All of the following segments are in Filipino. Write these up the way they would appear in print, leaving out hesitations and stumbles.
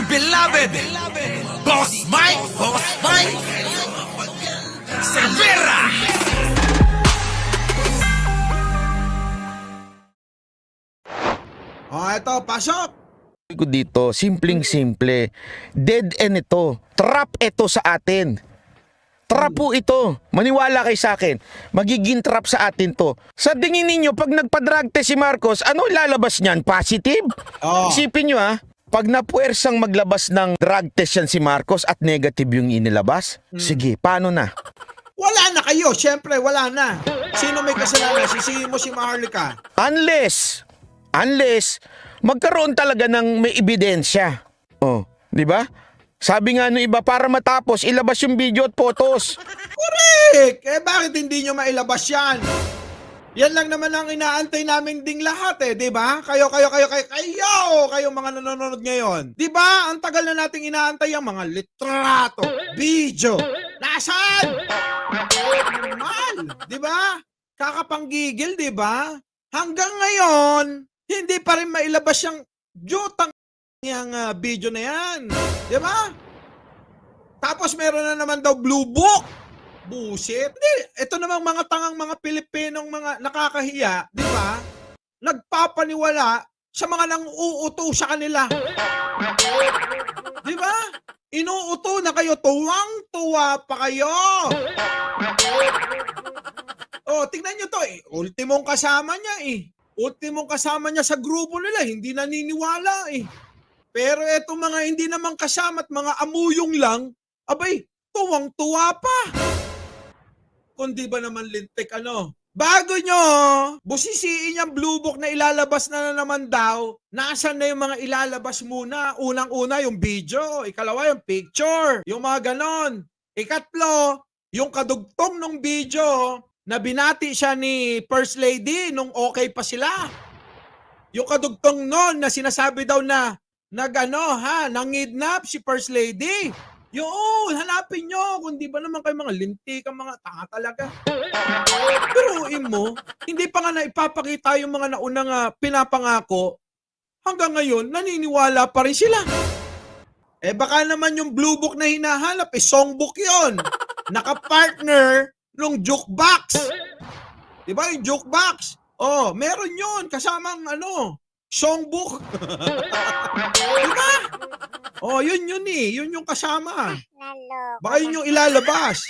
dear beloved, Boss Mike Cervera. Eto, pasok! Ko dito, simpleng-simple. Dead end ito. Trap ito sa atin. Trap po ito. Maniwala kay sa akin. Magiging trap sa atin to. Sa tingin ninyo, pag nagpa-drug test si Marcos, ano lalabas niyan? Positive? Oh. Isipin nyo pag napuwersang maglabas ng drug test yan si Marcos at negative yung inilabas, sige, paano na? Wala na kayo, syempre wala na. Sino may kasalanan? Sisihin mo si Maharlika. Unless magkaroon talaga ng may ebidensya. Oh, di ba? Sabi nga nung iba, para matapos, ilabas yung video at photos. Correct! Bakit hindi nyo mailabas yan? Yan lang naman ang inaantay namin ding lahat di ba? Kayo mga nanonood ngayon. Di ba? Ang tagal na nating inaantay ang mga litrato, video. Nasaan? Normal, di ba? Kakapanggigil, di ba? Hanggang ngayon, hindi pa rin mailabas yung jutang yung video na yan. Di ba? Tapos meron na naman daw blue book. Bullshit. Hindi, ito namang mga tangang mga Pilipinong mga nakakahiya, di ba? Nagpapaniwala sa mga nang-uuto sa kanila. Di ba? Inuuto na kayo, tuwang-tuwa pa kayo. Tingnan nyo to ultimong kasama niya Ultimong kasama niya sa grupo nila, hindi naniniwala Pero etong mga hindi naman kasama at mga amuyong lang, abay, tuwang-tuwa pa. Kundi ba naman lintik bago nyo busisiin yung blue book na ilalabas na naman daw, nasan na yung mga ilalabas muna? Unang-una yung video, ikalawa yung picture, yung mga ganon. Ikatlo, yung kadugtong ng video na binati siya ni First Lady nung okay pa sila. Yung kadugtong nun na sinasabi daw na nangidnap si First Lady. Yun, hanapin nyo kung di ba naman kayo mga lintik, mga tanga talaga. Pero mo, hindi pa nga naipapakita yung mga naunang pinapangako. Hanggang ngayon, naniniwala pa rin sila. Baka naman yung blue book na hinahanap, songbook yon. Nakapartner nung jukebox. Diba yung jukebox? Meron yun, kasamang songbook. Diba? Yun yun yung kasama. Baka yun yung ilalabas.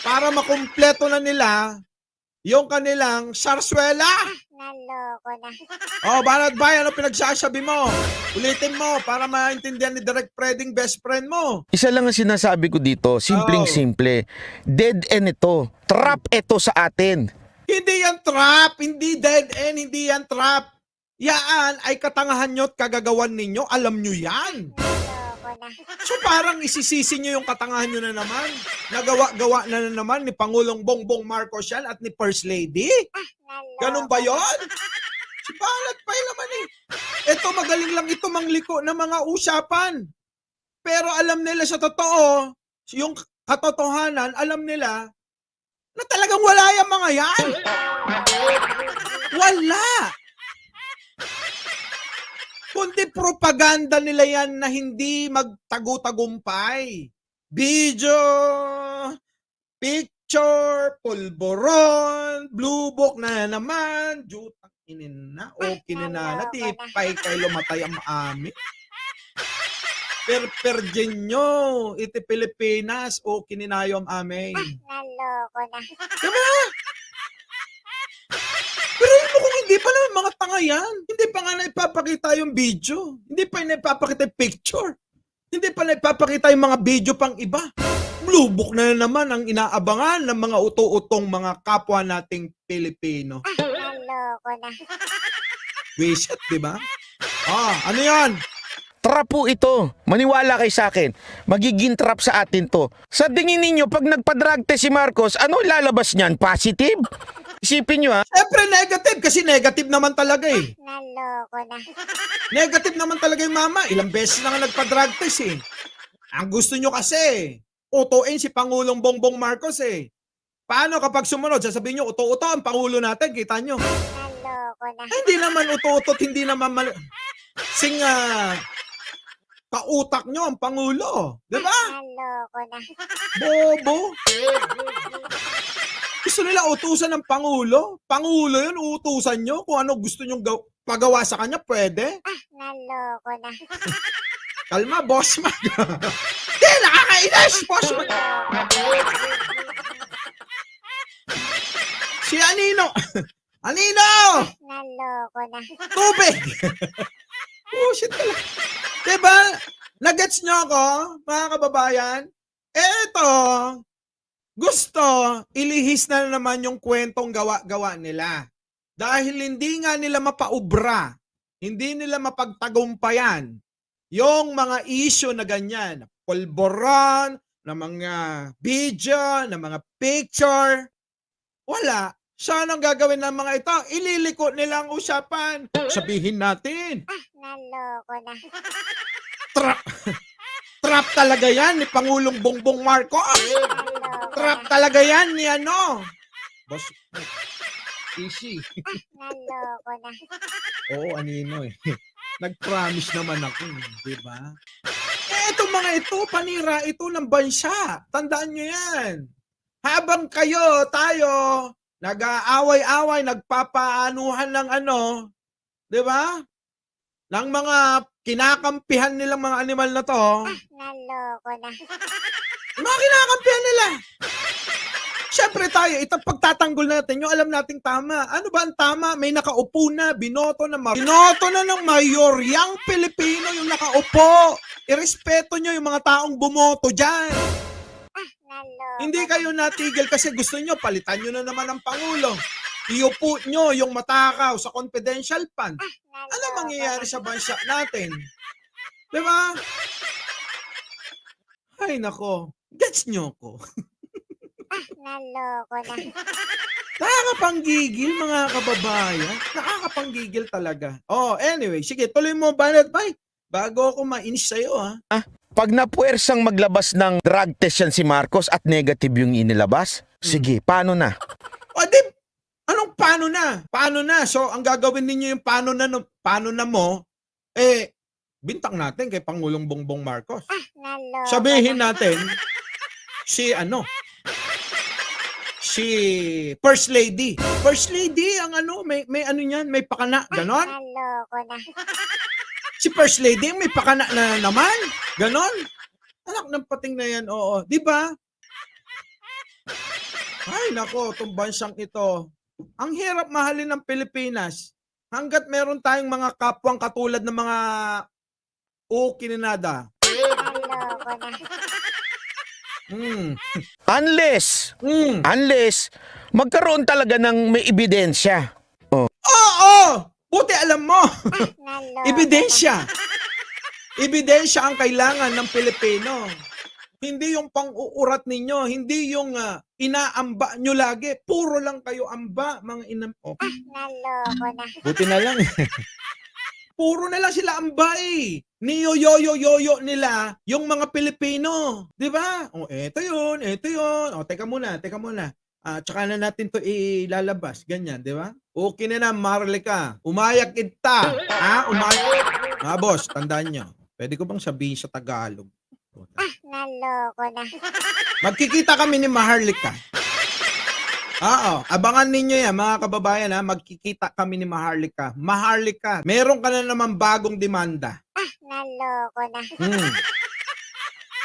Para makumpleto na nila yung kanilang sarswela. Naloko na. Banat Bay, ano pinagsasabi mo? Ulitin mo para maintindihan ni Direct Freding best friend mo. Isa lang ang sinasabi ko dito, simpleng-simple. Dead end ito. Trap ito sa atin. Hindi yan trap, hindi dead end, hindi yan trap. Yan ay katangahan nyo at kagagawan ninyo, alam nyo yan. Naloko na. So parang isisisi nyo yung katangahan nyo na naman. Nagawa-gawa na naman ni Pangulong Bongbong Marcos yan at ni First Lady. Naloko. Ganun ba yon? Si Balat pa naman Ito magaling lang ito mangliko ng mga usapan. Pero alam nila sa totoo, yung katotohanan, alam nila na talagang wala yung mga yan. Wala. Kundi propaganda nila yan na hindi magtago-tagumpay. Video, picture, pulboron, blue book na naman, jutang inin na, kinina na, tipay kay lumatay ang amin. Perjenyo, iti Pilipinas, kininayo ang amin. Naloko na. Diba? Pero kung hindi pa naman mga tanga yan, hindi pa nga naipapakita yung video, hindi pa naipapakita yung picture, hindi pa naipapakita yung mga video pang iba. Blue book na naman ang inaabangan ng mga uto-utong mga kapwa nating Pilipino. Naloko na. Wish it, di ba? Ano yan? Trap po ito. Maniwala kay sa akin. Magiging trap sa atin to. Sa tingin ninyo, pag nagpa-drug test si Marcos, ano lalabas niyan? Positive? Isipin nyo Siyempre negative kasi negative naman talaga Naloko na. Negative naman talaga yung mama. Ilang beses na nga nagpa-drug test Ang gusto nyo kasi, utuin si Pangulong Bongbong Marcos Paano kapag sumunod, sasabihin nyo, uto-uto ang Pangulo natin, kita nyo. Naloko na. Hindi naman uto-utot, hindi naman Kautak nyo ang Pangulo. Di ba? Naloko na. Bobo. Gusto nila utusan ng Pangulo? Pangulo yun, uutusan nyo kung ano gusto nyo pagawa sa kanya, pwede? Naloko na. Kalma, Boss Mag. Di, nakakainis, Boss Mag. Si Anino. Anino! Naloko na. Tubig! Oh, shit talaga. Diba? Nagets nyo ako, mga kababayan? Eto, gusto, ilihis na naman yung kwentong gawa-gawa nila. Dahil hindi nga nila mapaubra, hindi nila mapagtagumpayan yung mga issue na ganyan. Polboron, na mga video, na mga picture. Wala. Saan ang gagawin ng mga ito? Ililiko nila ang usapan. Sabihin natin, Naloko na. trap talaga yan ni Pangulong Bongbong Marcos. Naloko Trap na. talaga yan ni ano. Boss, easy. Naloko na. Oo, Anino eh. Nag-promise naman ako, di ba? Itong mga ito, panira ito ng bansa. Tandaan nyo yan. Habang tayo, nag-aaway-away, nagpapaanuhan ng ano, di ba? Ng mga kinakampihan nilang mga animal na to, Naloko na. mga kinakampihan nila. Siyempre tayo, itong pagtatanggol natin, yung alam nating tama. Ano ba ang tama? May nakaupo na, binoto na ng mayoryang Pilipino yung nakaupo. Irespeto nyo yung mga taong bumoto dyan. Naloko. Hindi kayo natigil kasi gusto nyo, palitan nyo na naman ang Pangulo. Iupo nyo yung matakaw sa confidential fund. Ano mangyayari sa bansa natin? Diba? Ay nako, gets nyo ko. Naloko na. Nakakapanggigil mga kababayan. Nakakapanggigil talaga. Oh, anyway, sige, tuloy mo Banat Bay. Bago ako mainis sa'yo ha. Pag napuwersang maglabas ng drug test yan si Marcos at negative yung inilabas, sige, paano na? O di, anong paano na? Paano na? So, ang gagawin ninyo yung paano na mo, bintang natin kay Pangulong Bongbong Marcos. Naloko Sabihin na. natin, si First Lady. First Lady, ang ano, may ano niyan, may pakana, ganon. Naloko na. Si First Lady, may pakana na naman, ganon. Anak ng pating na yan, oo. Di ba? Ay, nako, itong bansang ito. Ang hirap mahalin ng Pilipinas. Hanggat meron tayong mga kapwang katulad ng mga ukininada. Naloko na. Unless magkaroon talaga ng may ebidensya. Oo! Buti alam mo. Naloko Ebidensya. Ebidensya ang kailangan ng Pilipino. Hindi yung pang-uurat ninyo, hindi yung inaamba nyo lagi. Puro lang kayo amba, mga inam... Oh, Naloko na. buti na lang. Puro na lang sila amba eh. Niyo-yo-yo-yo nila yung mga Pilipino. Di ba? O, eto yun, eto yun. O, teka muna. Tsaka na natin to ilalabas. Ganyan, di ba? Okay na na, Marlica. Umayak kita. Umayak. Mga boss, tandaan nyo. Pwede ko bang sabihin sa Tagalog? Naloko na. Magkikita kami ni Maharlika. Oo, abangan ninyo yan mga kababayan ha. Magkikita kami ni Maharlika. Maharlika, meron ka na naman bagong demanda. Naloko na.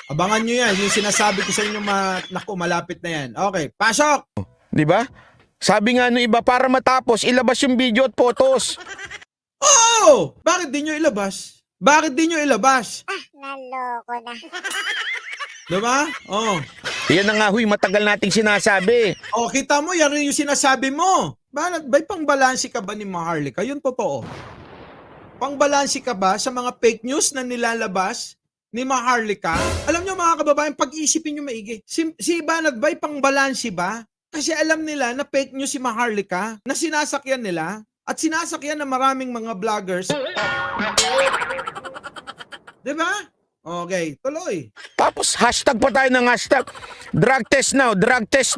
Abangan nyo yan. Yung sinasabi ko sa inyo, naku, malapit na yan. Okay, pasok! Di ba? Sabi nga nung iba, para matapos, ilabas yung video at photos. Oo! Bakit di nyo ilabas? Naloko na. Diba? Oh. Yan na nga huy, matagal nating sinasabi. Oh, kita mo, yan rin yung sinasabi mo. Ba'y pangbalansi ka ba ni Maharlika? Yun totoo. Pangbalansi ka ba sa mga fake news na nilalabas ni Maharlika? Alam nyo mga kababayan, pag-iisipin nyo maigi. Si Banat ba'y pangbalansi ba? Kasi alam nila na fake news si Maharlika, na sinasakyan nila, at sinasakyan ng maraming mga vloggers. Diba? Okay, tuloy. Tapos hashtag pa tayo ng hashtag. Drug test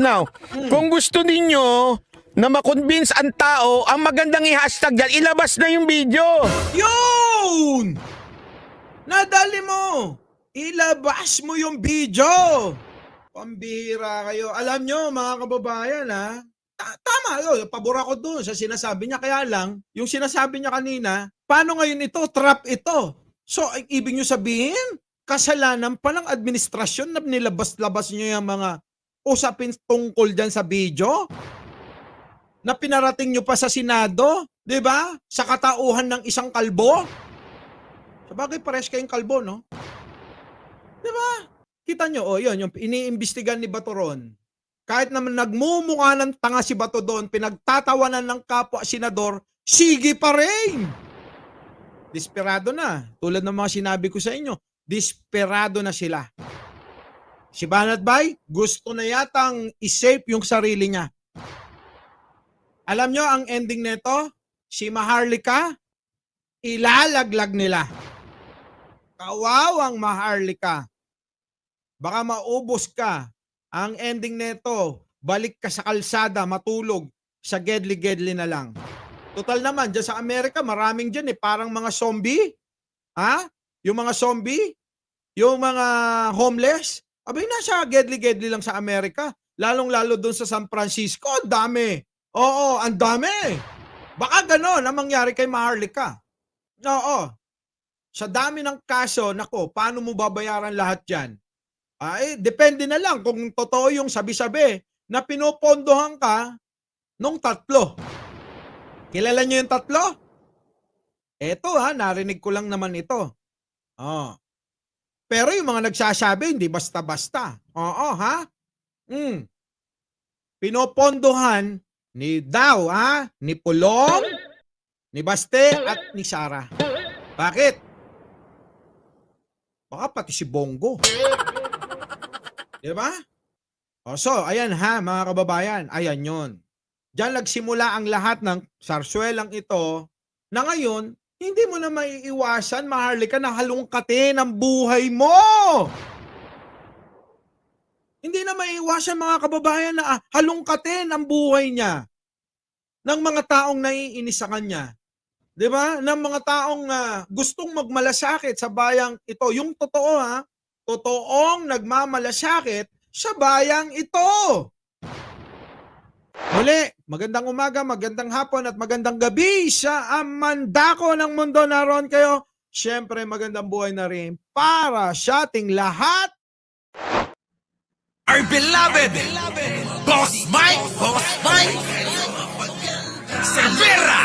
now. Kung gusto ninyo na makonvince ang tao, ang magandang i-hashtag dyan, ilabas na yung video. Yun! Nadali mo. Ilabas mo yung video. Pambihira kayo. Alam nyo, mga kababayan, ha? Tama, pabor ako doon sa sinasabi niya. Kaya lang, yung sinasabi niya kanina, paano ngayon ito? Trap ito. So, ibig nyo sabihin, kasalanan pa ng administrasyon na nilabas-labas nyo yung mga usapin tungkol dyan sa video? Na pinarating nyo pa sa Senado? Di ba? Sa katauhan ng isang kalbo? Sabagay, pares kayong kalbo, no? Di ba? Kita nyo, yun, yung iniimbestigan ni Batoron. Kahit naman nagmumukha ng tanga si Bato doon, pinagtatawanan ng kapwa senador, sige pa rin! Desperado na. Tulad ng mga sinabi ko sa inyo, desperado na sila. Si Banat Bay, gusto na yatang isave yung sarili niya. Alam nyo, ang ending nito, si Maharlika, ilalaglag nila. Kawawang Maharlika. Baka maubos ka. Ang ending nito, balik ka sa kalsada, matulog, sa gedli-gedli na lang. Total naman, dyan sa Amerika, maraming dyan parang mga zombie. Ha? Yung mga zombie, yung mga homeless, abay nasa gedli-gedli lang sa Amerika. Lalong-lalo doon sa San Francisco, ang dami. Oo, ang dami. Baka ganon ang mangyari kay Maharlika. Oo. Sa dami ng kaso, nako, paano mo babayaran lahat yan? Ay, depende na lang kung totoo yung sabi-sabi na pinopondohan ka nung 3. Kilala nyo yung 3? Eto narinig ko lang naman ito. Oh. Pero yung mga nagsasabi, hindi basta-basta. Oo, ha? Pinopondohan ni Daw, ni Pulong, ni Baste, at ni Sara. Bakit? Baka pati si Bongo. Diba? So, ayan mga kababayan. Ayan yun. Diyan nagsimula ang lahat ng sarswelang ito na ngayon, hindi mo na maiiwasan, Maharlika, na halungkatin ang buhay mo. Hindi na maiiwasan, mga kababayan, na halungkatin ang buhay niya ng mga taong naiinis sa kanya. Diba? Ng mga taong gustong magmalasakit sa bayang ito. Yung totoo, totoong nagmamalasakit sa bayang ito. Muli, magandang umaga, magandang hapon at magandang gabi sa amandako ng mundo. Naroon kayo. Siyempre, magandang buhay na rin para sa ating lahat. Our beloved Boss Mike Cervera.